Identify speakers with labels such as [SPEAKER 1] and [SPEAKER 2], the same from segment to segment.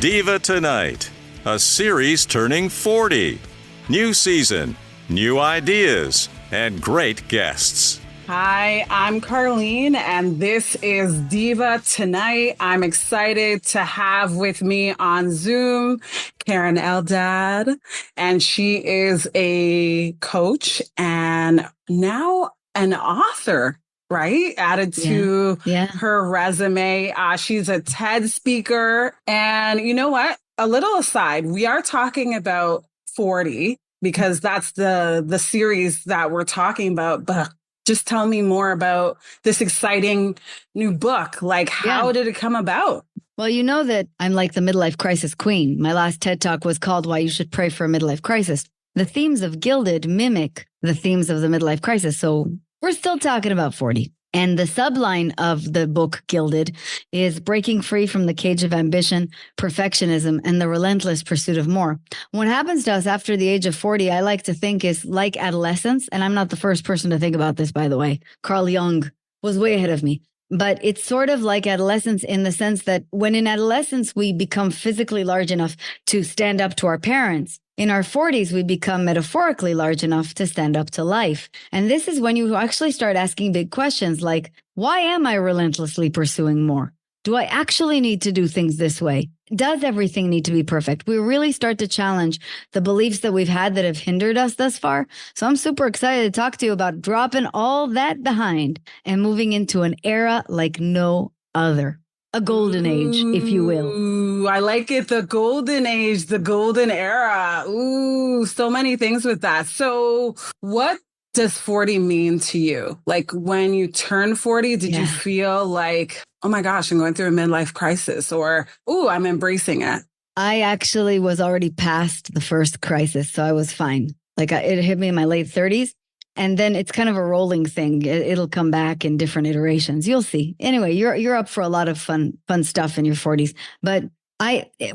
[SPEAKER 1] Diva Tonight, a series turning 40. New season, new ideas, and great guests.
[SPEAKER 2] Hi, I'm Carlene, and this is Diva Tonight. I'm excited to have with me on Zoom Keren Eldad, and she is a coach and now an author, right? Added to her resume. She's a TED speaker. And you know what? A little aside, we are talking about 40 because that's the series that we're talking about. But just tell me more about this exciting new book. Like, how did it come about?
[SPEAKER 3] Well, you know that I'm like the midlife crisis queen. My last TED Talk was called Why You Should Pray for a Midlife Crisis. The themes of Gilded mimic the themes of the midlife crisis. So we're still talking about 40. And the subline of the book, Gilded, is breaking free from the cage of ambition, perfectionism, and the relentless pursuit of more. What happens to us after the age of 40, I like to think is like adolescence. And I'm not the first person to think about this, by the way. Carl Jung was way ahead of me. But it's sort of like adolescence in the sense that when in adolescence, we become physically large enough to stand up to our parents. In our 40s, we become metaphorically large enough to stand up to life. And this is when you actually start asking big questions like, why am I relentlessly pursuing more? Do I actually need to do things this way? Does everything need to be perfect? We really start to challenge the beliefs that we've had that have hindered us thus far. So I'm super excited to talk to you about dropping all that behind and moving into an era like no other. A golden age, if you will.
[SPEAKER 2] Ooh, I like it. The golden age, the golden era. Ooh, so many things with that. So what does 40 mean to you? Like when you turn 40, did you feel like, oh my gosh, I'm going through a midlife crisis, or, ooh, I'm embracing it?
[SPEAKER 3] I actually was already past the first crisis, so I was fine. Like it hit me in my late 30s. And then it's kind of a rolling thing. It'll come back in different iterations. You'll see. Anyway, you're up for a lot of fun stuff in your 40s. But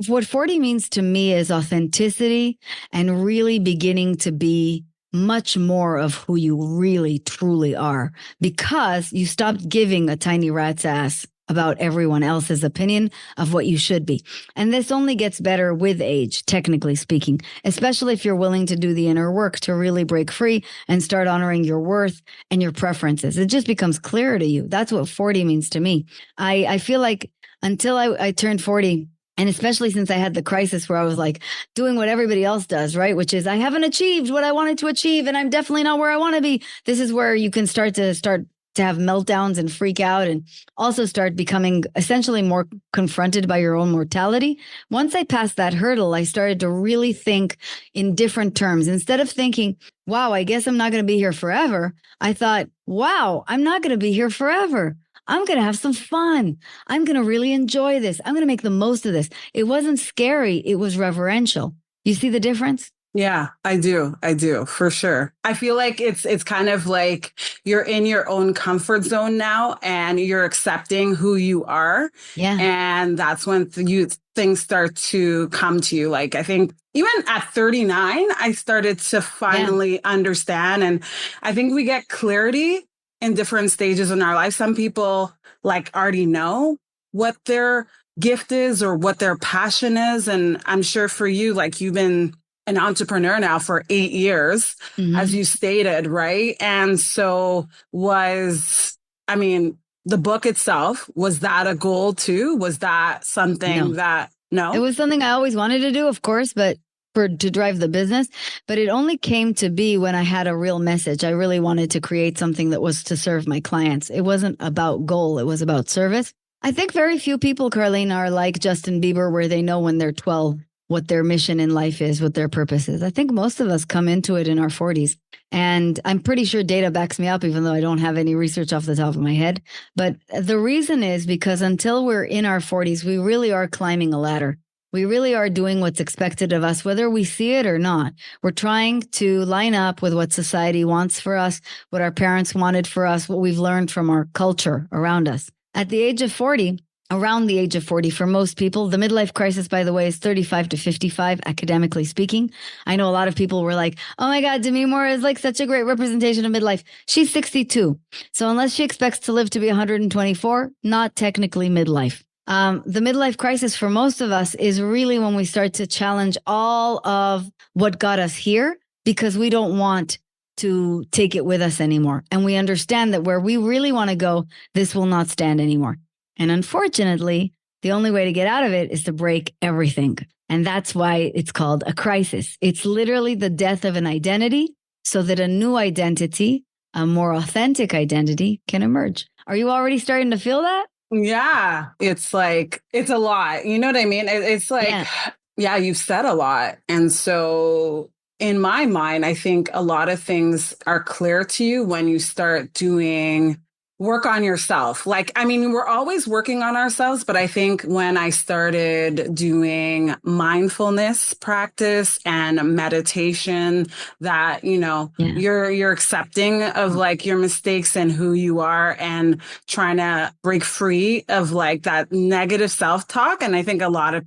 [SPEAKER 3] what 40 means to me is authenticity and really beginning to be much more of who you really, truly are, because you stopped giving a tiny rat's ass about everyone else's opinion of what you should be. And this only gets better with age, technically speaking, especially if you're willing to do the inner work to really break free and start honoring your worth and your preferences. It just becomes clearer to you. That's what 40 means to me. I feel like until I turned 40, and especially since I had the crisis where I was like doing what everybody else does, right? Which is I haven't achieved what I wanted to achieve and I'm definitely not where I want to be. This is where you can start to have meltdowns and freak out and also start becoming essentially more confronted by your own mortality. Once I passed that hurdle, I started to really think in different terms. Instead of thinking, wow, I guess I'm not going to be here forever, I thought, wow, I'm not going to be here forever. I'm going to have some fun. I'm going to really enjoy this. I'm going to make the most of this. It wasn't scary. It was reverential. You see the difference?
[SPEAKER 2] Yeah, I do, for sure. I feel like it's kind of like you're in your own comfort zone now and you're accepting who you are.
[SPEAKER 3] Yeah.
[SPEAKER 2] And that's when things start to come to you. Like, I think even at 39, I started to finally understand. And I think we get clarity in different stages in our life. Some people like already know what their gift is or what their passion is. And I'm sure for you, like you've been an entrepreneur now for 8 years, as you stated, right? And so the book itself, was that a goal too? Was that something No?
[SPEAKER 3] It was something I always wanted to do, of course, but to drive the business. But it only came to be when I had a real message. I really wanted to create something that was to serve my clients. It wasn't about goal. It was about service. I think very few people, Carlene, are like Justin Bieber, where they know when they're 12 what their mission in life is, what their purpose is. I think most of us come into it in our 40s. And I'm pretty sure data backs me up, even though I don't have any research off the top of my head. But the reason is because until we're in our 40s, we really are climbing a ladder. We really are doing what's expected of us, whether we see it or not. We're trying to line up with what society wants for us, what our parents wanted for us, what we've learned from our culture around us. At the age of 40, around the age of 40 for most people. The midlife crisis, by the way, is 35 to 55, academically speaking. I know a lot of people were like, oh my God, Demi Moore is like such a great representation of midlife. She's 62. So unless she expects to live to be 124, not technically midlife. The midlife crisis for most of us is really when we start to challenge all of what got us here because we don't want to take it with us anymore. And we understand that where we really want to go, this will not stand anymore. And unfortunately, the only way to get out of it is to break everything. And that's why it's called a crisis. It's literally the death of an identity so that a new identity, a more authentic identity, can emerge. Are you already starting to feel that?
[SPEAKER 2] Yeah, it's like, it's a lot. You know what I mean? It's like, yeah, you've said a lot. And so in my mind, I think a lot of things are clear to you when you start doing work on yourself. Like, I mean, we're always working on ourselves, but I think when I started doing mindfulness practice and meditation, that, you know, you're accepting of like your mistakes and who you are and trying to break free of like that negative self-talk. And I think a lot of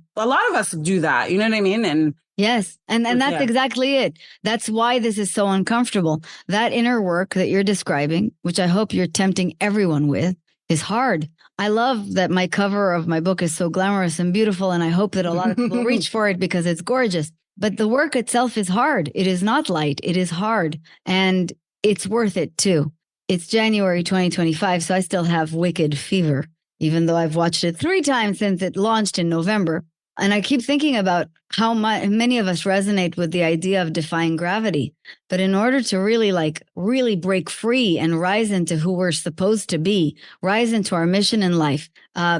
[SPEAKER 2] us do that. You know what I mean? And
[SPEAKER 3] yes. And that's exactly it. That's why this is so uncomfortable. That inner work that you're describing, which I hope you're tempting everyone with, is hard. I love that my cover of my book is so glamorous and beautiful. And I hope that a lot of people reach for it because it's gorgeous. But the work itself is hard. It is not light. It is hard. And it's worth it too. It's January 2025. So I still have wicked fever, even though I've watched it 3 times since it launched in November. And I keep thinking about how many of us resonate with the idea of defying gravity. But in order to really break free and rise into who we're supposed to be, rise into our mission in life,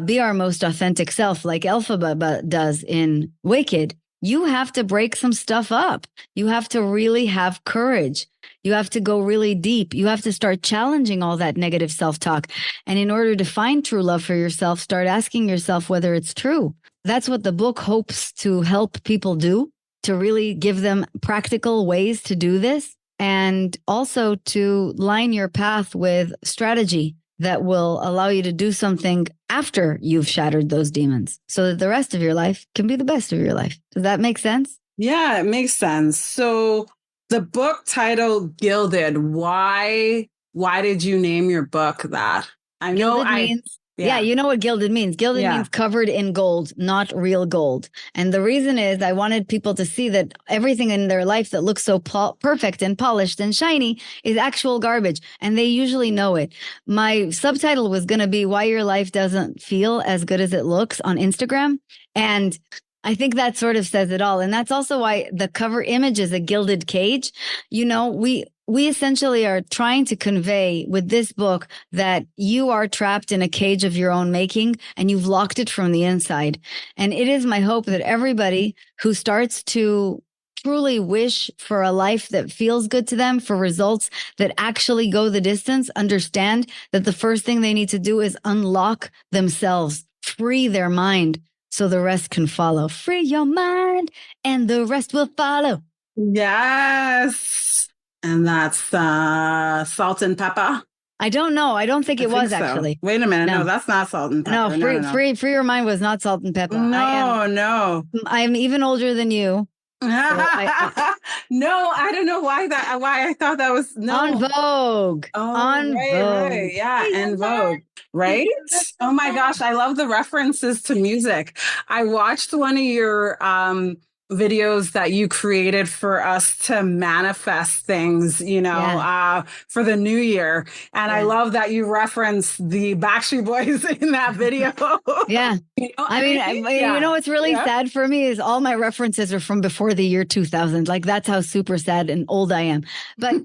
[SPEAKER 3] be our most authentic self, like Elphaba does in Wicked, you have to break some stuff up. You have to really have courage. You have to go really deep. You have to start challenging all that negative self-talk. And in order to find true love for yourself, start asking yourself whether it's true. That's what the book hopes to help people do, to really give them practical ways to do this, and also to line your path with strategy that will allow you to do something after you've shattered those demons so that the rest of your life can be the best of your life. Does that make sense? Yeah,
[SPEAKER 2] it makes sense. So the book title Gilded, why did you name your book that? I know
[SPEAKER 3] means Yeah, you know what gilded means. Gilded means covered in gold, not real gold. And the reason is I wanted people to see that everything in their life that looks so perfect and polished and shiny is actual garbage. And they usually know it. My subtitle was going to be Why Your Life Doesn't Feel as Good as It Looks on Instagram. And I think that sort of says it all. And that's also why the cover image is a gilded cage. You know, we essentially are trying to convey with this book that you are trapped in a cage of your own making and you've locked it from the inside. And it is my hope that everybody who starts to truly wish for a life that feels good to them, for results that actually go the distance, understand that the first thing they need to do is unlock themselves, free their mind, so the rest can follow. Free your mind and the rest will follow.
[SPEAKER 2] Yes. And that's salt and pepper.
[SPEAKER 3] I don't know. I don't think it was actually.
[SPEAKER 2] Wait a minute. No, that's not salt and pepper.
[SPEAKER 3] No, free your mind was not salt and pepper.
[SPEAKER 2] No.
[SPEAKER 3] I'm even older than you.
[SPEAKER 2] So no, I don't know why I thought that was
[SPEAKER 3] On Vogue.
[SPEAKER 2] On Vogue. Right. Yeah, and Vogue. Right? Oh my gosh, I love the references to music. I watched one of your videos that you created for us to manifest things, you know, for the new year. And I love that you reference the Backstreet Boys in that video.
[SPEAKER 3] Yeah. You know, what's really sad for me is all my references are from before the year 2000. Like that's how super sad and old I am. But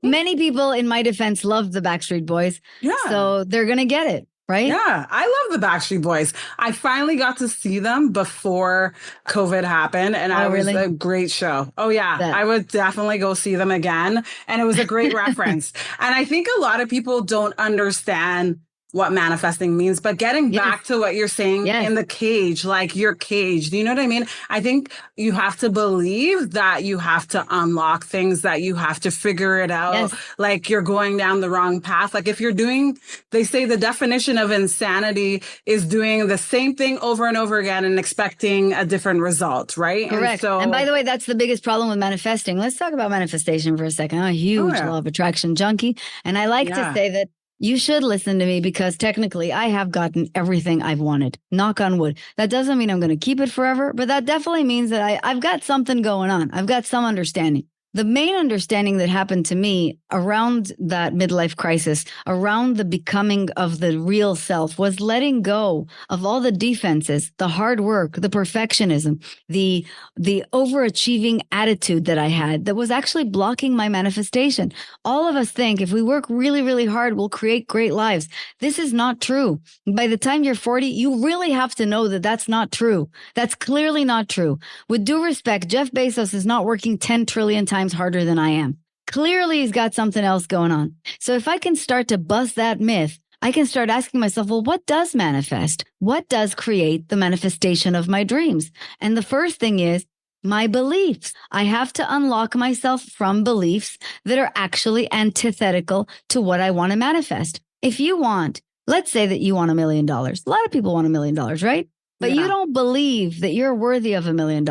[SPEAKER 3] many people in my defense love the Backstreet Boys. Yeah. So they're going to get it. Right?
[SPEAKER 2] Yeah, I love the Backstreet Boys. I finally got to see them before COVID happened, and it was a great show. Oh, yeah. I would definitely go see them again. And it was a great reference. And I think a lot of people don't understand what manifesting means, but getting back to what you're saying in the cage, like you're caged, you know what I mean? I think you have to believe that you have to unlock things, that you have to figure it out. Like you're going down the wrong path. Like if you're they say the definition of insanity is doing the same thing over and over again and expecting a different result, right?
[SPEAKER 3] Correct. And by the way, that's the biggest problem with manifesting. Let's talk about manifestation for a second. I'm a huge law of attraction junkie. And I like to say that You should listen to me because technically I have gotten everything I've wanted. Knock on wood. That doesn't mean I'm going to keep it forever, but that definitely means that I've got something going on. I've got some understanding. The main understanding that happened to me around that midlife crisis, around the becoming of the real self, was letting go of all the defenses, the hard work, the perfectionism, the overachieving attitude that I had that was actually blocking my manifestation. All of us think if we work really, really hard, we'll create great lives. This is not true. By the time you're 40, you really have to know that that's not true. That's clearly not true. With due respect, Jeff Bezos is not working 10 trillion times harder than I am. Clearly, he's got something else going on. So if I can start to bust that myth, I can start asking myself, well, what does manifest? What does create the manifestation of my dreams? And the first thing is my beliefs. I have to unlock myself from beliefs that are actually antithetical to what I want to manifest. If you want, let's say that you want $1 million. A lot of people want $1 million, right? But you don't believe that you're worthy of $1 million.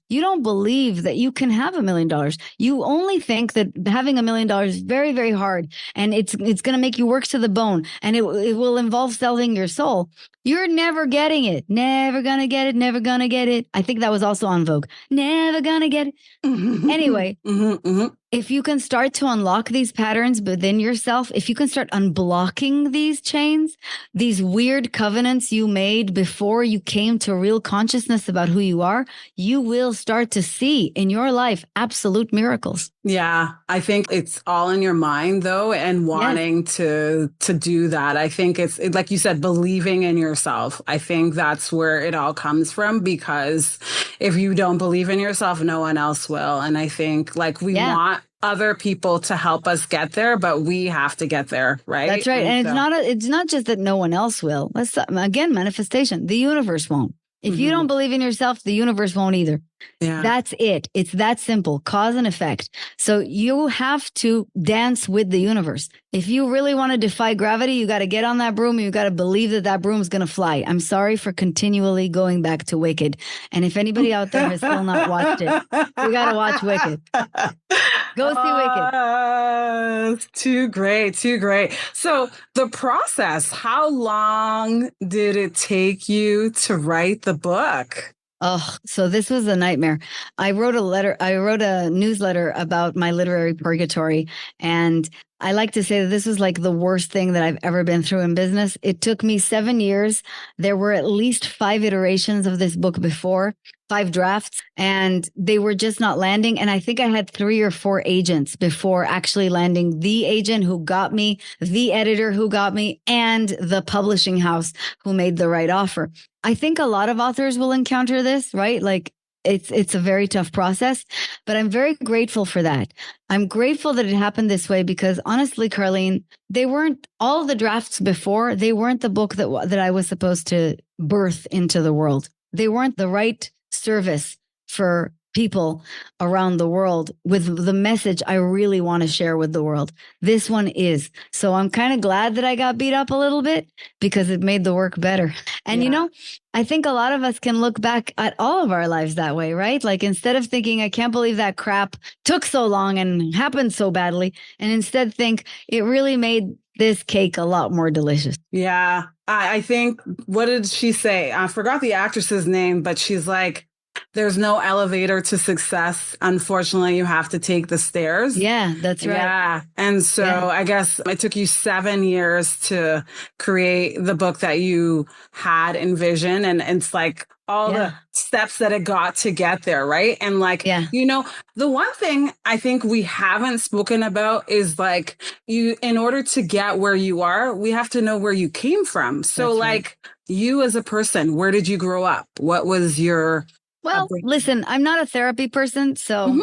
[SPEAKER 3] You don't believe that you can have $1 million. You only think that having $1 million is very, very hard, and it's going to make you work to the bone, and it will involve selling your soul. You're never getting it. Never gonna get it. Never gonna get it. I think that was also on Vogue. Never gonna get it. Anyway, if you can start to unlock these patterns within yourself, if you can start unblocking these chains, these weird covenants you made before you came to real consciousness about who you are, you will start to see in your life absolute miracles.
[SPEAKER 2] Yeah, I think it's all in your mind though, and wanting to do that. I think it's like you said, believing in yourself. I think that's where it all comes from, because if you don't believe in yourself, no one else will. And I think like we want other people to help us get there, but we have to get there, right?
[SPEAKER 3] That's right. And it's not just that no one else will. Let's again, manifestation. The universe won't. If you don't believe in yourself, the universe won't either. Yeah. That's it. It's that simple. Cause and effect. So you have to dance with the universe. If you really want to defy gravity, you got to get on that broom. And you got to believe that that broom is going to fly. I'm sorry for continually going back to Wicked. And if anybody out there has still not watched it, you got to watch Wicked. Go see Wicked.
[SPEAKER 2] Too great. Too great. So the process, how long did it take you to write the book?
[SPEAKER 3] Oh, so this was a nightmare. I wrote a newsletter about my literary purgatory. And I like to say that this was like the worst thing that I've ever been through in business. It took me 7 years. There were at least 5 iterations of this book before, 5 drafts, and they were just not landing. And I think I had 3 or 4 agents before actually landing the agent who got me, the editor who got me, and the publishing house who made the right offer. I think a lot of authors will encounter this, right? Like it's a very tough process, but I'm very grateful for that. I'm grateful that it happened this way because honestly, Carlene, they weren't all the drafts before. They weren't the book that I was supposed to birth into the world. They weren't the right service for people around the world with the message I really want to share with the world. This one is. So I'm kind of glad that I got beat up a little bit because it made the work better. And you know, I think a lot of us can look back at all of our lives that way, right? Like instead of thinking, I can't believe that crap took so long and happened so badly, and instead think it really made this cake a lot more delicious.
[SPEAKER 2] Yeah. I think, what did she say? I forgot the actress's name, but she's like, there's no elevator to success. Unfortunately, you have to take the stairs.
[SPEAKER 3] Yeah, that's right.
[SPEAKER 2] Yeah. And so I guess it took you 7 years to create the book that you had envisioned. And it's like all the steps that it got to get there, right? And like, you know, the one thing I think we haven't spoken about is like, in order to get where you are, we have to know where you came from. So like you as a person, where did you grow up? What was your...
[SPEAKER 3] Well, listen, I'm not a therapy person, so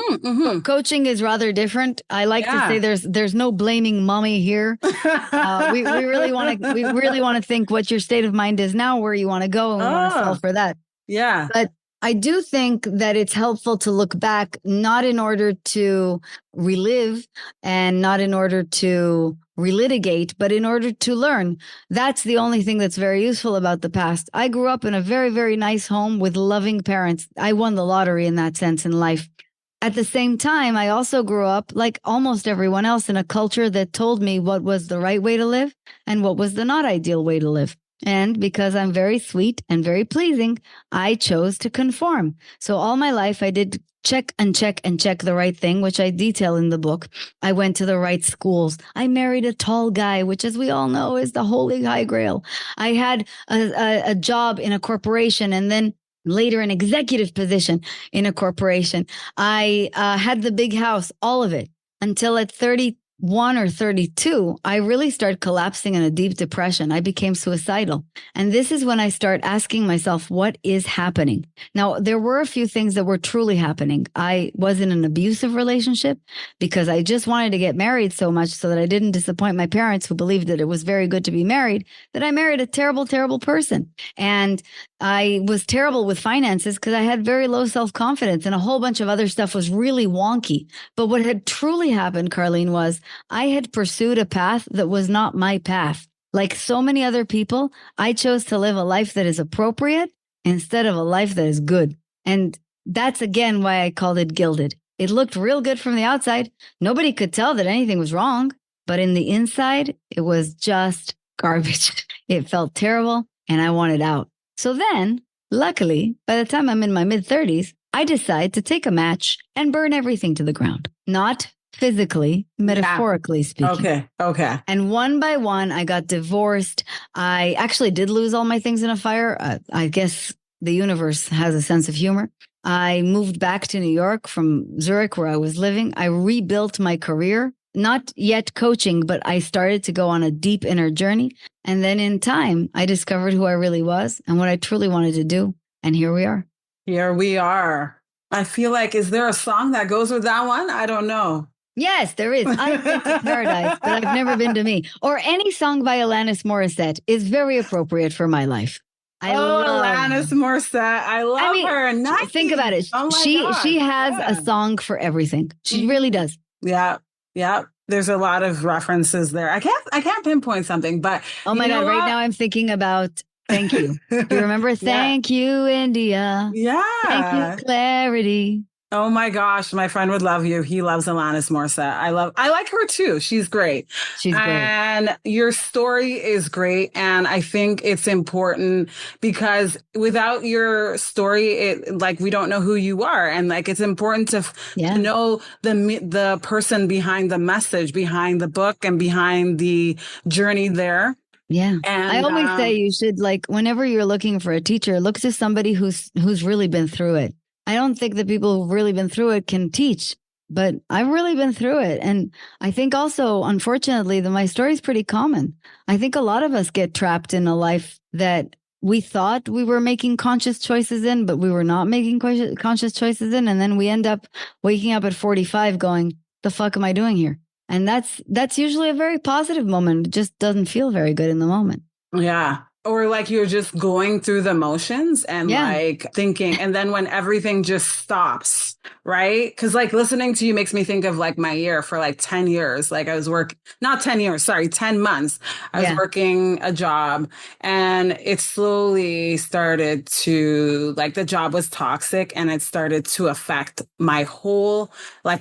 [SPEAKER 3] coaching is rather different. I like to say there's no blaming mommy here. We really want to think what your state of mind is now, where you want to go, and we want to solve for that. Yeah. But I do think that it's helpful to look back, not in order to relive and not in order to relitigate, but in order to learn. That's the only thing that's very useful about the past. I grew up in a very, very nice home with loving parents. I won the lottery in that sense in life. at the same time, I also grew up, like almost everyone else, in a culture that told me what was the right way to live and what was the not ideal way to live. And because I'm very sweet and very pleasing, I chose to conform. So all my life, I did check and check and check the right thing, which I detail in the book. I went to the right schools. I married a tall guy, which, as we all know, is the holy high grail. I had a job in a corporation, and then later an executive position in a corporation. I had the big house, all of it, until at 31 or 32, I really started collapsing in a deep depression. I became suicidal. And this is when I start asking myself, what is happening? Now, there were a few things that were truly happening. I was in an abusive relationship because I just wanted to get married so much so that I didn't disappoint my parents, who believed that it was very good to be married, that I married a terrible, terrible person. And I was terrible with finances because I had very low self-confidence, and a whole bunch of other stuff was really wonky. But what had truly happened, Carlene, was I had pursued a path that was not my path. Like so many other people, I chose to live a life that is appropriate instead of a life that is good. And that's again why I called it gilded. It looked real good from the outside. Nobody could tell that anything was wrong. But in the inside, it was just garbage. It felt terrible, and I wanted out. So then, luckily, by the time I'm in my mid-30s, I decide to take a match and burn everything to the ground. Not physically, metaphorically speaking.
[SPEAKER 2] Okay.
[SPEAKER 3] And one by one, I got divorced. I actually did lose all my things in a fire. I guess the universe has a sense of humor. I moved back to New York from Zurich, where I was living. I rebuilt my career. Not yet coaching, but I started to go on a deep inner journey. And then in time, I discovered who I really was and what I truly wanted to do. And here we are.
[SPEAKER 2] Here we are. I feel like, is there a song that goes with that one? I don't know.
[SPEAKER 3] Yes, there is. I've been to paradise, but I've never been to me. Or any song by Alanis Morissette is very appropriate for my life.
[SPEAKER 2] Alanis Morissette. I love her. Nice.
[SPEAKER 3] Think about it.
[SPEAKER 2] Oh
[SPEAKER 3] she has a song for everything. She really does.
[SPEAKER 2] Yeah. There's a lot of references there. I can't pinpoint something, but
[SPEAKER 3] oh my God, right now I'm thinking about Thank You. Do you remember Thank You, India?
[SPEAKER 2] Yeah.
[SPEAKER 3] Thank You, Clarity.
[SPEAKER 2] Oh my gosh, my friend would love you. He loves Alanis Morissette. I like her too. She's great.
[SPEAKER 3] She's great.
[SPEAKER 2] And your story is great. And I think it's important because without your story, we don't know who you are. And it's important to know the person behind the message, behind the book, and behind the journey there.
[SPEAKER 3] Yeah.
[SPEAKER 2] And
[SPEAKER 3] I always say you should, whenever you're looking for a teacher, look to somebody who's really been through it. I don't think that people who've really been through it can teach, but I've really been through it. And I think also, unfortunately, that my story is pretty common. I think a lot of us get trapped in a life that we thought we were making conscious choices in, but we were not making conscious choices in. And then we end up waking up at 45 going, the fuck am I doing here? And that's usually a very positive moment. It just doesn't feel very good in the moment.
[SPEAKER 2] Yeah. Or you're just going through the motions and thinking, and then when everything just stops, right? Because listening to you makes me think of my year for 10 years. I was not 10 years, sorry, 10 months. I was working a job, and it slowly started to the job was toxic, and it started to affect my whole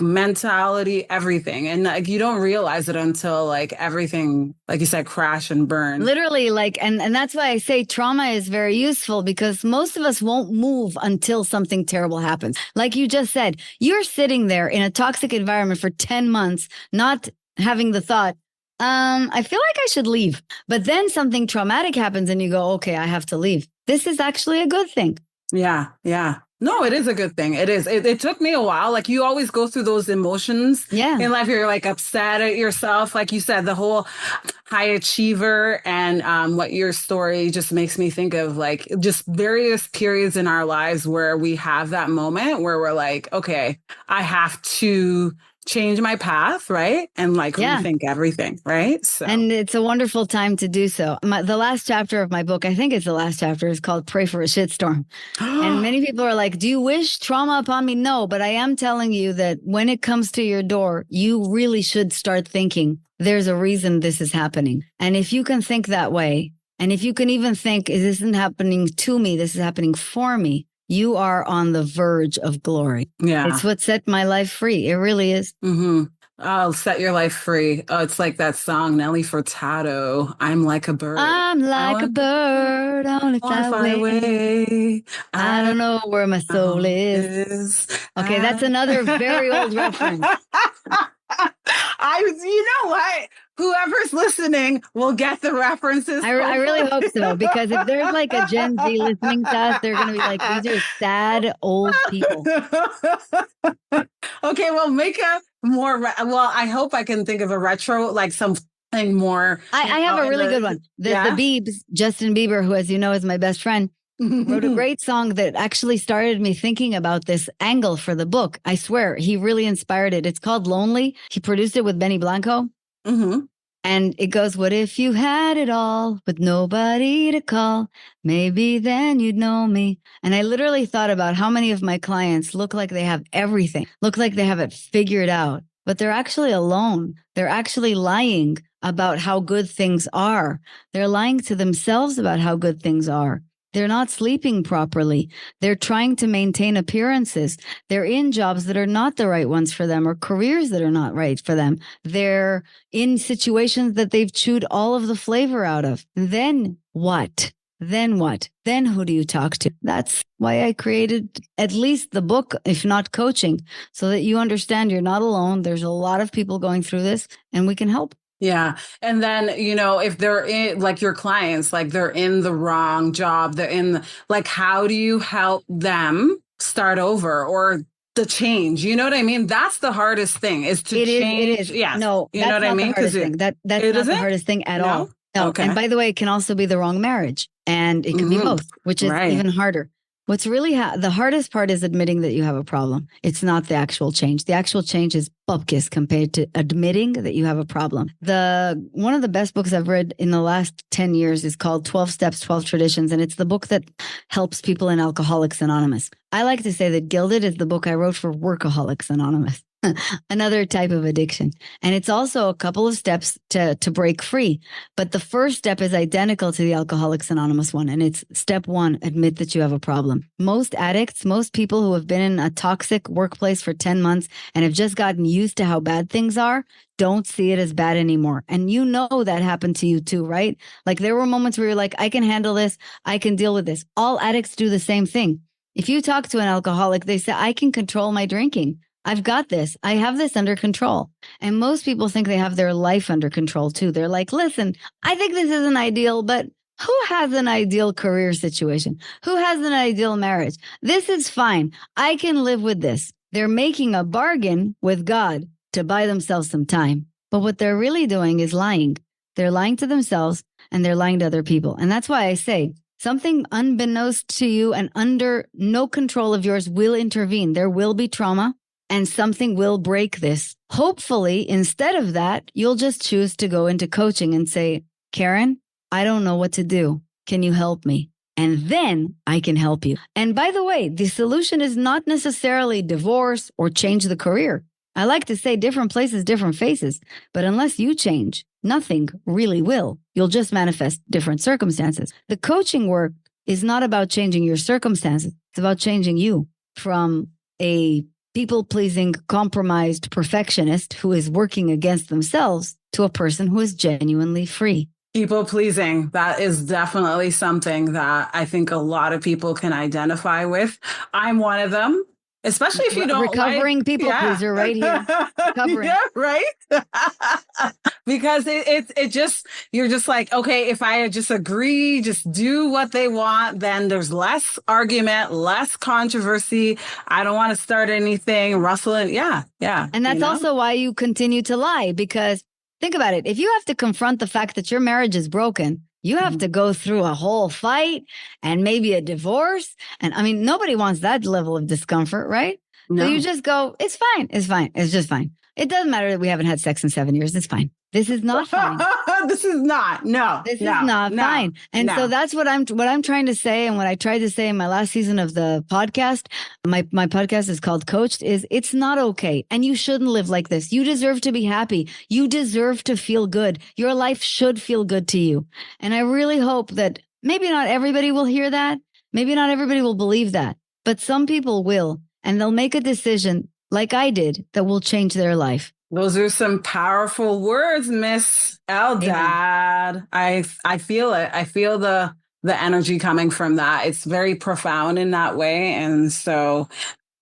[SPEAKER 2] mentality, everything. And you don't realize it until everything, like you said, crash and burn.
[SPEAKER 3] Literally, and that's why I say trauma is very useful, because most of us won't move until something terrible happens. Like you just said, you're sitting there in a toxic environment for 10 months, not having the thought, I feel like I should leave. But then something traumatic happens and you go, okay, I have to leave. This is actually a good thing.
[SPEAKER 2] Yeah. No, it is a good thing. It is. It took me a while. You always go through those emotions in life. You're upset at yourself. Like you said, the whole high achiever, and what your story just makes me think of just various periods in our lives where we have that moment where we're okay, I have to change my path, right? And rethink everything, right? So.
[SPEAKER 3] And it's a wonderful time to do so. The last chapter of my book, I think it's the last chapter, is called Pray for a Shitstorm. And many people are do you wish trauma upon me? No, but I am telling you that when it comes to your door, you really should start thinking, there's a reason this is happening. And if you can think that way, and if you can even think, this isn't happening to me, this is happening for me, you are on the verge of glory.
[SPEAKER 2] Yeah.
[SPEAKER 3] It's what set my life free. It really is.
[SPEAKER 2] Mm-hmm. Oh, set your life free. Oh, it's like that song, Nelly Furtado. I'm like a bird.
[SPEAKER 3] I'm like a bird on a
[SPEAKER 2] fly away.
[SPEAKER 3] I don't know where my soul is. Okay, that's another very old reference.
[SPEAKER 2] You know what? Whoever's listening will get the references.
[SPEAKER 3] I really hope so, because if there's like a Gen Z listening to us, they're going to be like, these are sad old people.
[SPEAKER 2] Okay, well, make a more, well, I hope I can think of a retro, like something more.
[SPEAKER 3] I have a really good one. The Biebs, Justin Bieber, who, as you know, is my best friend, wrote a great song that actually started me thinking about this angle for the book. I swear, he really inspired it. It's called Lonely. He produced it with Benny Blanco.
[SPEAKER 2] Mm-hmm.
[SPEAKER 3] And it goes, what if you had it all with nobody to call? Maybe then you'd know me. And I literally thought about how many of my clients look like they have everything, look like they have it figured out, but they're actually alone. They're actually lying about how good things are. They're lying to themselves about how good things are. They're not sleeping properly. They're trying to maintain appearances. They're in jobs that are not the right ones for them, or careers that are not right for them. They're in situations that they've chewed all of the flavor out of. Then what? Then what? Then who do you talk to? That's why I created at least the book, if not coaching, so that you understand you're not alone. There's a lot of people going through this, and we can help.
[SPEAKER 2] Yeah. And then, you know, if they're in, like your clients, like they're in the wrong job, they're in, like, how do you help them start over or the change? You know what I mean? That's the hardest thing is to change.
[SPEAKER 3] It is.
[SPEAKER 2] Yeah.
[SPEAKER 3] No,
[SPEAKER 2] you know what I mean?
[SPEAKER 3] That's not the hardest thing at all. No.
[SPEAKER 2] Okay.
[SPEAKER 3] And by the way, it can also be the wrong marriage, and it could be both, which is even harder. What's really the hardest part is admitting that you have a problem. It's not the actual change. The actual change is bupkis compared to admitting that you have a problem. One of the best books I've read in the last 10 years is called 12 Steps, 12 Traditions. And it's the book that helps people in Alcoholics Anonymous. I like to say that Gilded is the book I wrote for Workaholics Anonymous. Another type of addiction. And it's also a couple of steps to break free. But the first step is identical to the Alcoholics Anonymous one. And it's step 1, admit that you have a problem. Most addicts, most people who have been in a toxic workplace for 10 months and have just gotten used to how bad things are, don't see it as bad anymore. And you know that happened to you too, right? Like there were moments where you're like, I can handle this. I can deal with this. All addicts do the same thing. If you talk to an alcoholic, they say, I can control my drinking. I've got this. I have this under control. And most people think they have their life under control too. They're like, listen, I think this isn't ideal, but who has an ideal career situation? Who has an ideal marriage? This is fine. I can live with this. They're making a bargain with God to buy themselves some time. But what they're really doing is lying. They're lying to themselves and they're lying to other people. And that's why I say something unbeknownst to you and under no control of yours will intervene. There will be trauma. And something will break this. Hopefully, instead of that, you'll just choose to go into coaching and say, Keren, I don't know what to do. Can you help me? And then I can help you. And by the way, the solution is not necessarily divorce or change the career. I like to say different places, different faces. But unless you change, nothing really will. You'll just manifest different circumstances. The coaching work is not about changing your circumstances. It's about changing you from a people-pleasing, compromised perfectionist who is working against themselves to a person who is genuinely free.
[SPEAKER 2] People-pleasing, that is definitely something that I think a lot of people can identify with. I'm one of them, especially if you don't
[SPEAKER 3] recovering people-pleaser right here. Recovering.
[SPEAKER 2] Yeah, right? Because it just, you're just like, okay, if I just agree, just do what they want, then there's less argument, less controversy. I don't want to start anything, rustling. Yeah.
[SPEAKER 3] And that's also why you continue to lie, because think about it. If you have to confront the fact that your marriage is broken, you have to go through a whole fight and maybe a divorce. And I mean, nobody wants that level of discomfort, right? No. So you just go, it's fine. It's fine. It's just fine. It doesn't matter that we haven't had sex in 7 years. It's fine. This is not fine.
[SPEAKER 2] This is not. No.
[SPEAKER 3] This is not fine. And so that's what I'm trying to say. And what I tried to say in my last season of the podcast, my podcast is called Coached, is it's not okay. And you shouldn't live like this. You deserve to be happy. You deserve to feel good. Your life should feel good to you. And I really hope that maybe not everybody will hear that. Maybe not everybody will believe that. but some people will, and they'll make a decision like I did that will change their life.
[SPEAKER 2] Those are some powerful words, Miss Eldad. I feel it. I feel the energy coming from that. It's very profound in that way. And so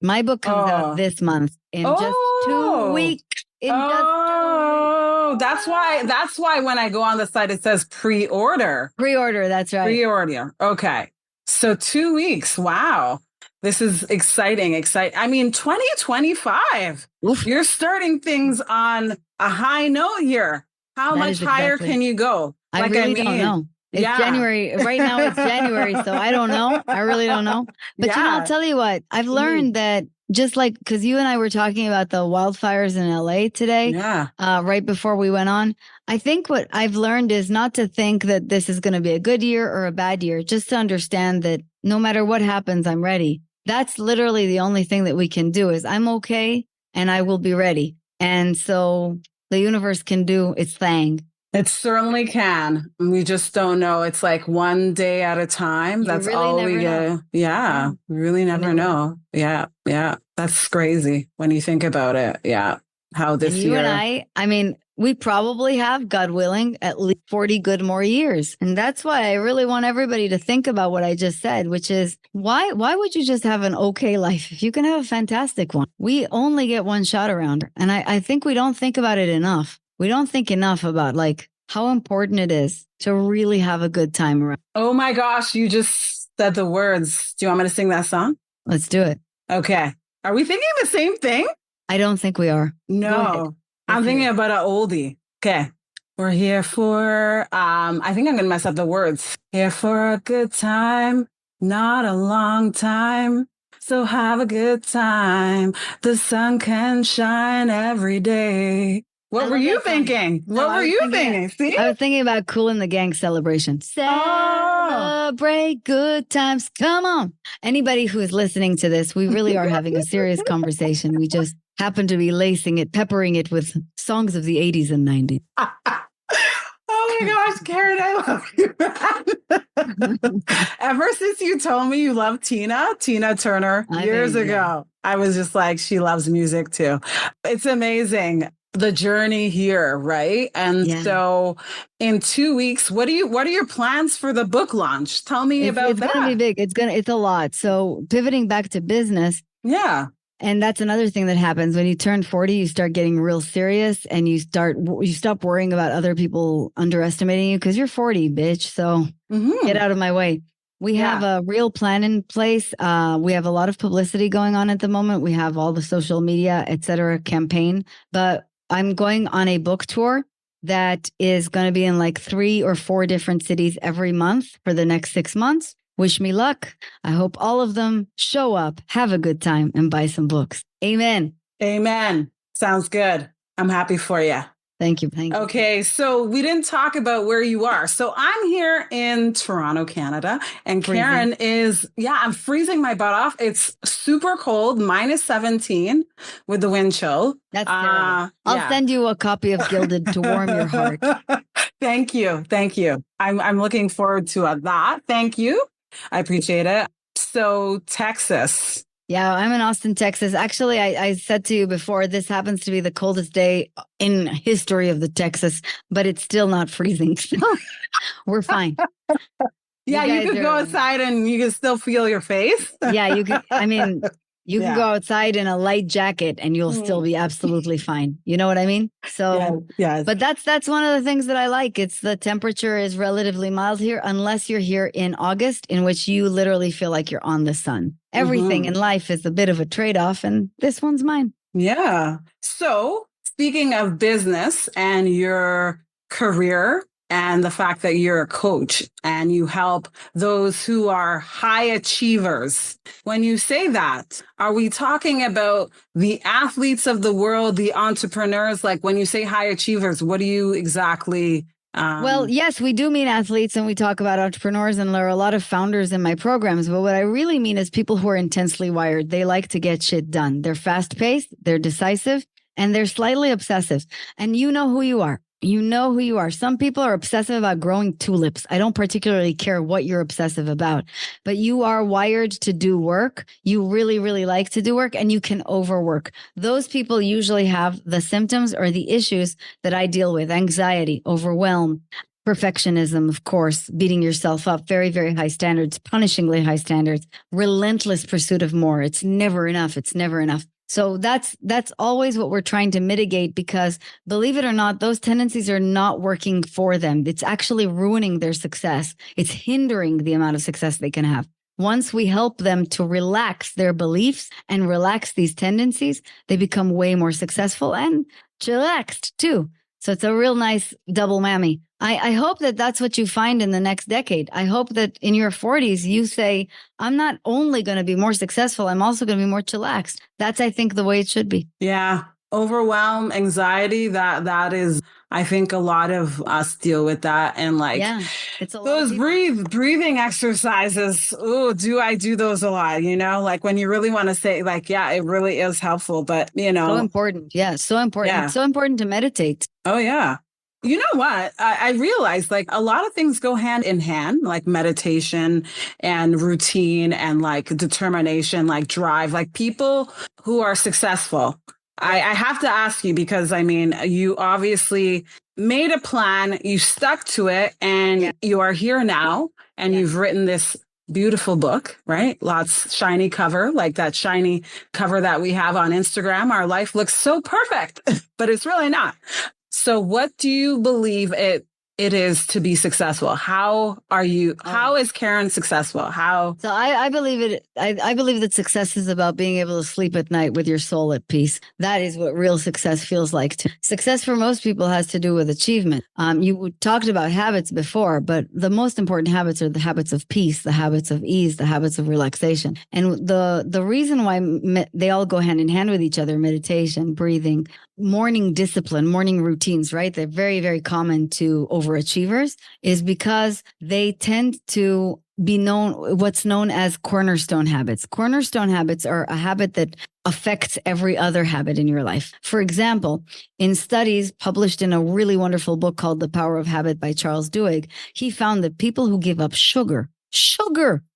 [SPEAKER 3] my book comes out this month in just 2 weeks.
[SPEAKER 2] That's why when I go on the site, it says pre-order.
[SPEAKER 3] Pre-order, that's right.
[SPEAKER 2] Pre-order. Okay. So 2 weeks. Wow. This is exciting. I mean, 2025. Oof. You're starting things on a high note here. How much higher can you go?
[SPEAKER 3] I really don't know. It's January. Right now it's January, so I don't know. I really don't know. But I'll tell you what, I've learned that just like, because you and I were talking about the wildfires in LA today, right before we went on, I think what I've learned is not to think that this is going to be a good year or a bad year, just to understand that no matter what happens, I'm ready. That's literally the only thing that we can do is I'm okay and I will be ready. And so the universe can do its thing.
[SPEAKER 2] It certainly can. We just don't know. It's like one day at a time. That's really all we get. Yeah. We really never know. Yeah. Yeah. That's crazy when you think about it. Yeah. How this year.
[SPEAKER 3] You and I mean, we probably have, God willing, at least 40 good more years. And that's why I really want everybody to think about what I just said, which is why would you just have an okay life if you can have a fantastic one? We only get one shot around. And I think we don't think about it enough. We don't think enough about like how important it is to really have a good time around.
[SPEAKER 2] Oh my gosh, you just said the words. Do you want me to sing that song?
[SPEAKER 3] Let's do it.
[SPEAKER 2] Okay. Are we thinking the same thing?
[SPEAKER 3] I don't think we are.
[SPEAKER 2] No. I'm thinking about an oldie. Okay. We're here for, I think I'm going to mess up the words. Here for a good time, not a long time. So have a good time. The sun can shine every day. What were you thinking? What were you thinking? See?
[SPEAKER 3] I was thinking about Kool and the Gang Celebration. Celebrate good times. Come on. Anybody who is listening to this, we really are having a serious conversation. We just happen to be lacing it, peppering it with songs of the 80s and 90s.
[SPEAKER 2] Oh my gosh, Karen, I love you. Ever since you told me you love Tina Turner years ago, I was just like, she loves music too. It's amazing. The journey here, right? And so in 2 weeks, what are your plans for the book launch? Tell me about that.
[SPEAKER 3] It's going to be big. It's a lot. So pivoting back to business.
[SPEAKER 2] Yeah.
[SPEAKER 3] And that's another thing that happens when you turn 40, you start getting real serious and you stop worrying about other people underestimating you because you're 40, bitch. So get out of my way. We have a real plan in place. We have a lot of publicity going on at the moment. We have all the social media, et cetera, campaign, but I'm going on a book tour that is going to be in like 3 or 4 different cities every month for the next 6 months. Wish me luck. I hope all of them show up, have a good time, and buy some books. Amen.
[SPEAKER 2] Amen. Sounds good. I'm happy for you.
[SPEAKER 3] Thank you. Thank you.
[SPEAKER 2] Okay, so we didn't talk about where you are. So I'm here in Toronto, Canada, and Karen is, I'm freezing my butt off. It's super cold, -17 with the wind chill.
[SPEAKER 3] That's terrible. I'll send you a copy of Gilded to warm your heart.
[SPEAKER 2] Thank you. Thank you. I'm looking forward to that. Thank you. I appreciate it. So Texas.
[SPEAKER 3] Yeah, I'm in Austin, Texas. Actually, I said to you before, this happens to be the coldest day in history of the Texas, but it's still not freezing. So we're fine.
[SPEAKER 2] Yeah, you could go outside and you can still feel your face.
[SPEAKER 3] Yeah, you can. I mean, you can go outside in a light jacket and you'll still be absolutely fine. You know what I mean? So, but that's one of the things that I like. It's the temperature is relatively mild here, unless you're here in August, in which you literally feel like you're on the sun. Everything in life is a bit of a trade-off, and this one's mine.
[SPEAKER 2] Yeah. So speaking of business and your career and the fact that you're a coach and you help those who are high achievers, when you say that, are we talking about the athletes of the world, the entrepreneurs? Like when you say high achievers, what do you exactly...
[SPEAKER 3] Well, yes, we do mean athletes and we talk about entrepreneurs, and there are a lot of founders in my programs. But what I really mean is people who are intensely wired. They like to get shit done. They're fast paced, they're decisive, and they're slightly obsessive. And you know who you are. You know who you are. Some people are obsessive about growing tulips. I don't particularly care what you're obsessive about, but you are wired to do work. You really, really like to do work, and you can overwork. Those people usually have the symptoms or the issues that I deal with: anxiety, overwhelm, perfectionism, of course, beating yourself up, very, very high standards, punishingly high standards, relentless pursuit of more. It's never enough. It's never enough. So that's always what we're trying to mitigate, because believe it or not, those tendencies are not working for them. It's actually ruining their success. It's hindering the amount of success they can have. Once we help them to relax their beliefs and relax these tendencies, they become way more successful and chillaxed too. So it's a real nice double whammy. I hope that that's what you find in the next decade. I hope that in your 40s, you say, I'm not only going to be more successful, I'm also going to be more chillaxed. That's, I think, the way it should be.
[SPEAKER 2] Yeah. Overwhelm, anxiety, that is, I think a lot of us deal with that. And like,
[SPEAKER 3] yeah, it's a lot
[SPEAKER 2] those breathing exercises. Oh, do I do those a lot? You know, like when you really want to say like, yeah, it really is helpful, but you know,
[SPEAKER 3] so important. Yeah. So important.
[SPEAKER 2] Yeah.
[SPEAKER 3] It's so important to meditate.
[SPEAKER 2] Oh yeah. You know what? I realized like a lot of things go hand in hand, like meditation and routine and like determination, like drive, like people who are successful. I have to ask you because I mean, you obviously made a plan, you stuck to it, and you are here now, and you've written this beautiful book, right? Lots shiny cover, like that shiny cover that we have on Instagram. Our life looks so perfect, but it's really not. So what do you believe it is to be successful? How is Keren successful? So
[SPEAKER 3] I believe it. I believe that success is about being able to sleep at night with your soul at peace. That is what real success feels like. Success for most people has to do with achievement. You talked about habits before, but the most important habits are the habits of peace, the habits of ease, the habits of relaxation. And the reason why they all go hand in hand with each other, meditation, breathing, morning discipline, morning routines, right? They're very, very common to overachievers, is because they tend to be what's known as cornerstone habits. Cornerstone habits are a habit that affects every other habit in your life. For example, in studies published in a really wonderful book called The Power of Habit by Charles Duhigg, he found that people who give up sugar,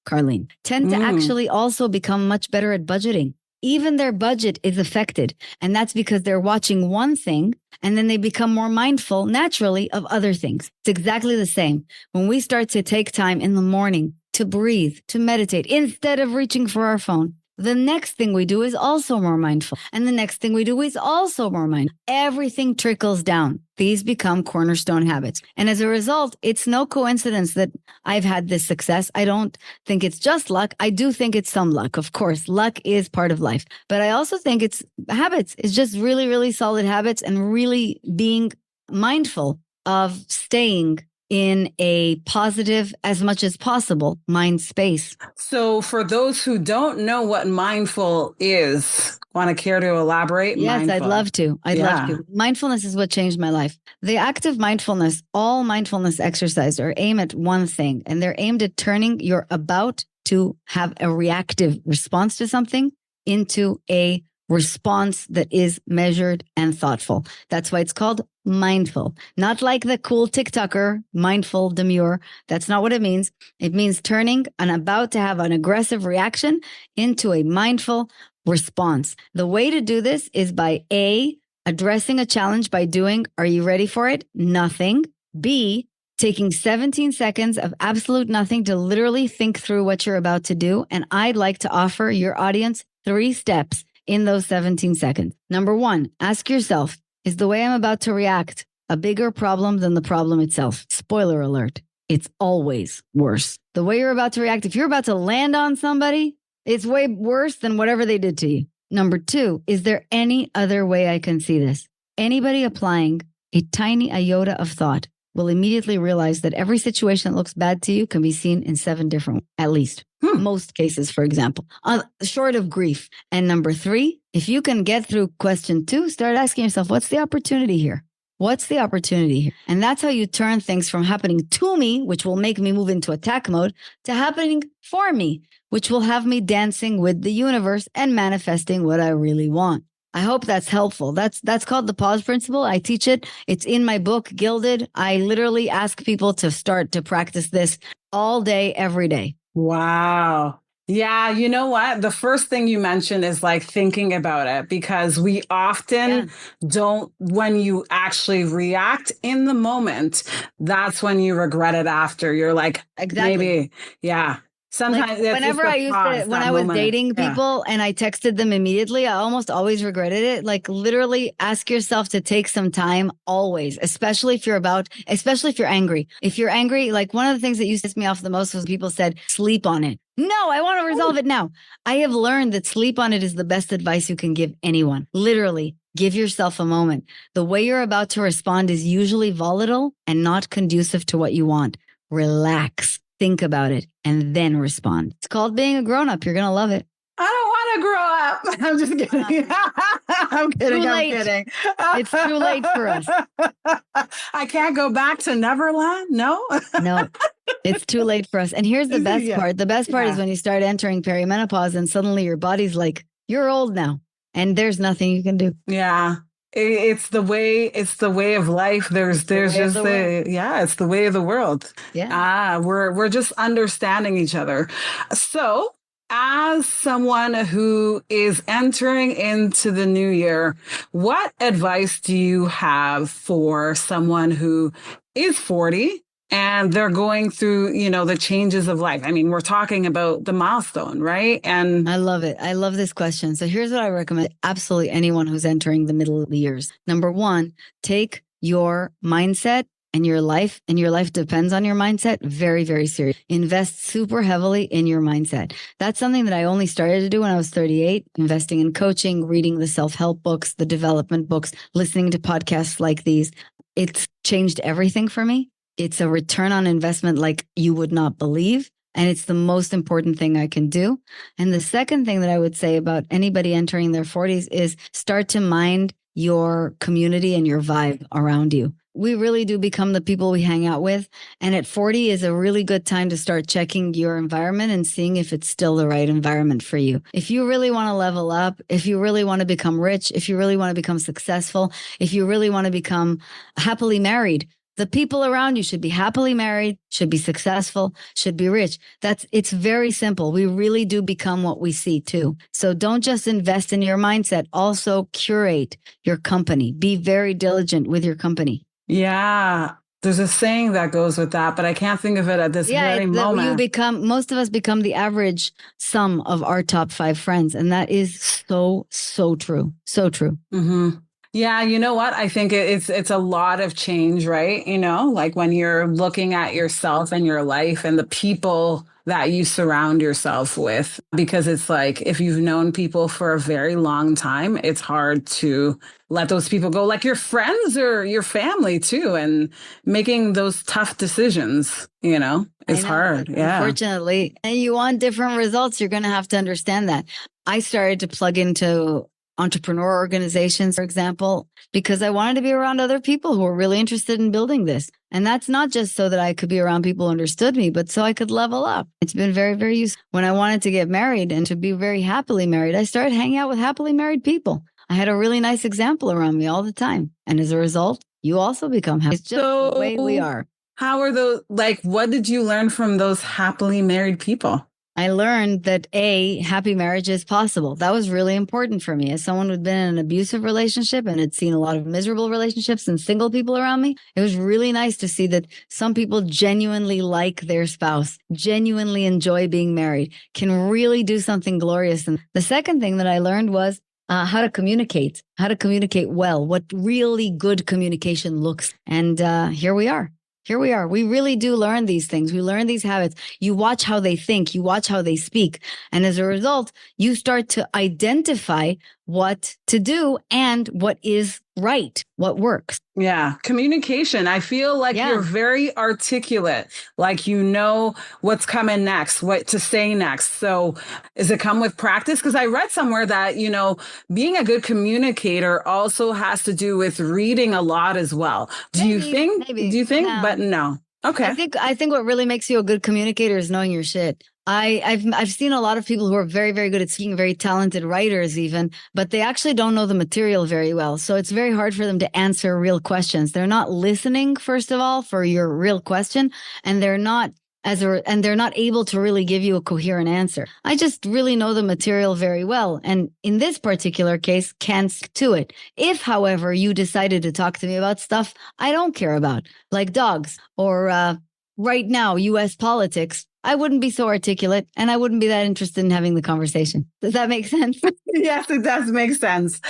[SPEAKER 3] Carlene, tend to actually also become much better at budgeting. Even their budget is affected. And that's because they're watching one thing and then they become more mindful naturally of other things. It's exactly the same. When we start to take time in the morning to breathe, to meditate, instead of reaching for our phone, the next thing we do is also more mindful. And the next thing we do is also more mindful. Everything trickles down. These become cornerstone habits. And as a result, it's no coincidence that I've had this success. I don't think it's just luck. I do think it's some luck. Of course, luck is part of life. But I also think it's habits. It's just really, really solid habits and really being mindful of staying in a positive, as much as possible, mind space.
[SPEAKER 2] So for those who don't know what mindful is, want to care to elaborate?
[SPEAKER 3] Yes,
[SPEAKER 2] mindful.
[SPEAKER 3] I'd love to. I'd love to. Mindfulness is what changed my life. The act of mindfulness, all mindfulness exercises are aimed at one thing, and they're aimed at turning your about to have a reactive response to something into a response that is measured and thoughtful. That's why it's called mindful. Not like the cool TikToker, mindful demure. That's not what it means. It means turning an about to have an aggressive reaction into a mindful response. The way to do this is by A, addressing a challenge by doing, are you ready for it? Nothing. B, taking 17 seconds of absolute nothing to literally think through what you're about to do. And I'd like to offer your audience 3 steps in those 17 seconds. Number 1, ask yourself, is the way I'm about to react a bigger problem than the problem itself? Spoiler alert, it's always worse. The way you're about to react, if you're about to land on somebody, it's way worse than whatever they did to you. Number 2, is there any other way I can see this? Anybody applying a tiny iota of thought will immediately realize that every situation that looks bad to you can be seen in 7 different, at least. Most cases, for example, short of grief. And number 3, if you can get through question 2, start asking yourself, what's the opportunity here? What's the opportunity here? And that's how you turn things from happening to me, which will make me move into attack mode, to happening for me, which will have me dancing with the universe and manifesting what I really want. I hope that's helpful. That's called the pause principle. I teach it. It's in my book, Gilded. I literally ask people to start to practice this all day, every day.
[SPEAKER 2] Wow. Yeah, you know what? The first thing you mentioned is like thinking about it, because we often don't, when you actually react in the moment, that's when you regret it after. You're like,
[SPEAKER 3] Exactly.
[SPEAKER 2] maybe, yeah. Sometimes
[SPEAKER 3] like whenever I used to, when I was dating people and I texted them immediately, I almost always regretted it. Like literally ask yourself to take some time always, especially if you're angry. If you're angry, like one of the things that used to piss me off the most was people said, sleep on it. No, I want to resolve it now. I have learned that sleep on it is the best advice you can give anyone. Literally. Give yourself a moment. The way you're about to respond is usually volatile and not conducive to what you want. Relax. Think about it and then respond. It's called being a grown-up. You're going to love it.
[SPEAKER 2] I don't want to grow up. I'm just kidding. I'm kidding.
[SPEAKER 3] It's too late for us.
[SPEAKER 2] I can't go back to Neverland. No,
[SPEAKER 3] no, it's too late for us. And here's the best part. The best part is when you start entering perimenopause and suddenly your body's like, you're old now and there's nothing you can do.
[SPEAKER 2] Yeah. It's the way of life. There's just it's the way of the world.
[SPEAKER 3] Yeah.
[SPEAKER 2] We're just understanding each other. So as someone who is entering into the new year, what advice do you have for someone who is 40 and they're going through, the changes of life? I mean, we're talking about the milestone, right? And
[SPEAKER 3] I love it. I love this question. So here's what I recommend absolutely anyone who's entering the middle of the years. Number one, take your mindset and your life depends on your mindset very, very serious. Invest super heavily in your mindset. That's something that I only started to do when I was 38, investing in coaching, reading the self-help books, the development books, listening to podcasts like these. It's changed everything for me. It's a return on investment like you would not believe. And it's the most important thing I can do. And the second thing that I would say about anybody entering their 40s is start to mind your community and your vibe around you. We really do become the people we hang out with. And at 40 is a really good time to start checking your environment and seeing if it's still the right environment for you. If you really want to level up, if you really want to become rich, if you really want to become successful, if you really want to become happily married, the people around you should be happily married, should be successful, should be rich. It's very simple. We really do become what we see too. So don't just invest in your mindset. Also curate your company. Be very diligent with your company.
[SPEAKER 2] Yeah. There's a saying that goes with that, but I can't think of it at this very moment.
[SPEAKER 3] Most of us become the average sum of our top 5 friends. And that is so true. So true.
[SPEAKER 2] Mm-hmm. Yeah, you know what? I think it's a lot of change, right? Like when you're looking at yourself and your life and the people that you surround yourself with, because it's like if you've known people for a very long time, it's hard to let those people go, like your friends or your family too, and making those tough decisions, is hard. Yeah.
[SPEAKER 3] Unfortunately, and you want different results, you're going to have to understand that. I started to plug into entrepreneur organizations, for example, because I wanted to be around other people who were really interested in building this. And that's not just so that I could be around people who understood me, but so I could level up. It's been very, very useful. When I wanted to get married and to be very happily married, I started hanging out with happily married people. I had a really nice example around me all the time. And as a result, you also become happy. It's just the way we are.
[SPEAKER 2] How are those, what did you learn from those happily married people?
[SPEAKER 3] I learned that happy marriage is possible. That was really important for me. As someone who'd been in an abusive relationship and had seen a lot of miserable relationships and single people around me, it was really nice to see that some people genuinely like their spouse, genuinely enjoy being married, can really do something glorious. And the second thing that I learned was how to communicate well, what really good communication looks. And here we are. We really do learn these things. We learn these habits. You watch how they think. You watch how they speak. And as a result, you start to identify what to do and what is right, what works.
[SPEAKER 2] Yeah. Communication. I feel like you're very articulate, like you know what's coming next, what to say next. So does it come with practice? Because I read somewhere that, being a good communicator also has to do with reading a lot as well. Do you think?
[SPEAKER 3] No.
[SPEAKER 2] But no. Okay.
[SPEAKER 3] I think what really makes you a good communicator is knowing your shit. I've seen a lot of people who are very, very good at speaking, very talented writers even, but they actually don't know the material very well. So it's very hard for them to answer real questions. They're not listening, first of all, for your real question, and they're not able to really give you a coherent answer. I just really know the material very well. And in this particular case, can stick to it. If, however, you decided to talk to me about stuff I don't care about, like dogs or right now, US politics, I wouldn't be so articulate and I wouldn't be that interested in having the conversation. Does that make sense?
[SPEAKER 2] Yes, it does make sense.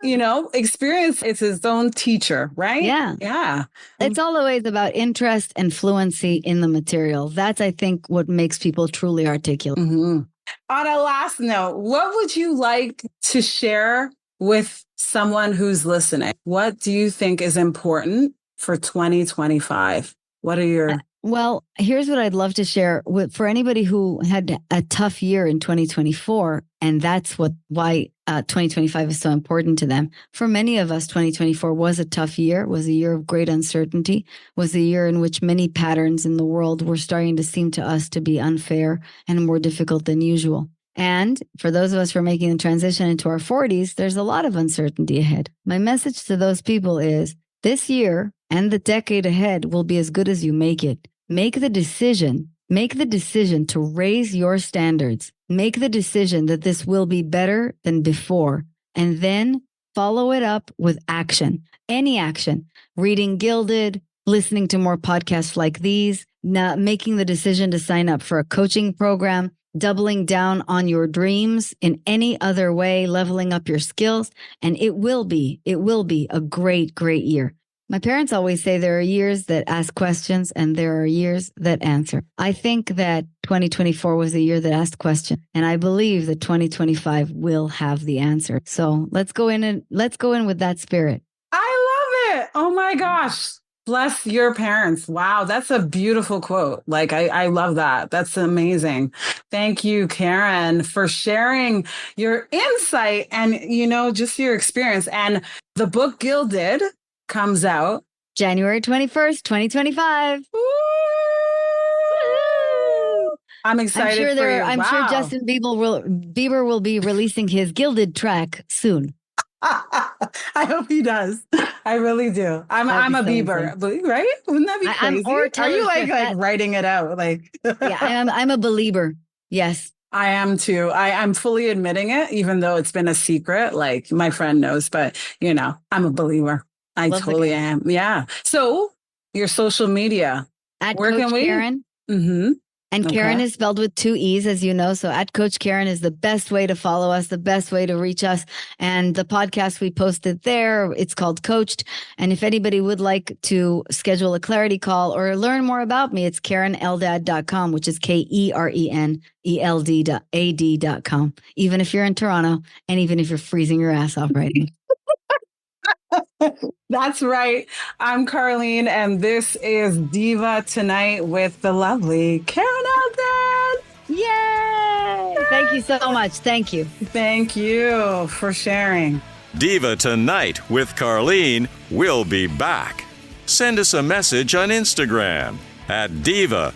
[SPEAKER 2] Experience is its own teacher, right?
[SPEAKER 3] Yeah.
[SPEAKER 2] Yeah.
[SPEAKER 3] It's always about interest and fluency in the material. That's, I think, what makes people truly articulate.
[SPEAKER 2] Mm-hmm. On a last note, what would you like to share with someone who's listening? What do you think is important for 2025? What are your...
[SPEAKER 3] Well, here's what I'd love to share for anybody who had a tough year in 2024, and that's why 2025 is so important to them. For many of us, 2024 was a tough year, was a year of great uncertainty, was a year in which many patterns in the world were starting to seem to us to be unfair and more difficult than usual. And for those of us who are making the transition into our 40s, there's a lot of uncertainty ahead. My message to those people is this year and the decade ahead will be as good as you make it. Make the decision to raise your standards. Make the decision that this will be better than before. And then follow it up with action. Any action. Reading Gilded, listening to more podcasts like these, making the decision to sign up for a coaching program, doubling down on your dreams in any other way, leveling up your skills. And it will be a great, great year. My parents always say there are years that ask questions and there are years that answer. I think that 2024 was a year that asked questions, and I believe that 2025 will have the answer. So let's go in with that spirit.
[SPEAKER 2] I love it. Oh my gosh. Bless your parents. Wow. That's a beautiful quote. Like, I love that. That's amazing. Thank you, Keren, for sharing your insight and, just your experience. And the book Gilded comes out
[SPEAKER 3] January 21st, 2025. Woo!
[SPEAKER 2] I'm excited for you.
[SPEAKER 3] I'm sure Justin Bieber will be releasing his Gilded track soon.
[SPEAKER 2] I hope he does. I really do. I'm a Bieber, right? Wouldn't that be crazy? Are you like writing it out?
[SPEAKER 3] Yeah, I'm a believer. Yes.
[SPEAKER 2] I am too. I'm fully admitting it, even though it's been a secret. Like my friend knows, but I'm a believer. I totally am. Yeah. So your social media.
[SPEAKER 3] At Coach Keren.
[SPEAKER 2] Mm-hmm.
[SPEAKER 3] And Keren is spelled with 2 E's, as you know. So at Coach Keren is the best way to follow us, the best way to reach us. And the podcast we posted there, it's called Coached. And if anybody would like to schedule a clarity call or learn more about me, it's KerenEldad.com, which is KerenEldad.com. Even if you're in Toronto and even if you're freezing your ass off right now.
[SPEAKER 2] That's right. I'm Carlene, and this is Diva Tonight with the lovely Keren Eldad.
[SPEAKER 3] Yay! Thank you so much. Thank you.
[SPEAKER 2] Thank you for sharing.
[SPEAKER 1] Diva Tonight with Carlene will be back. Send us a message on Instagram at diva_tonight.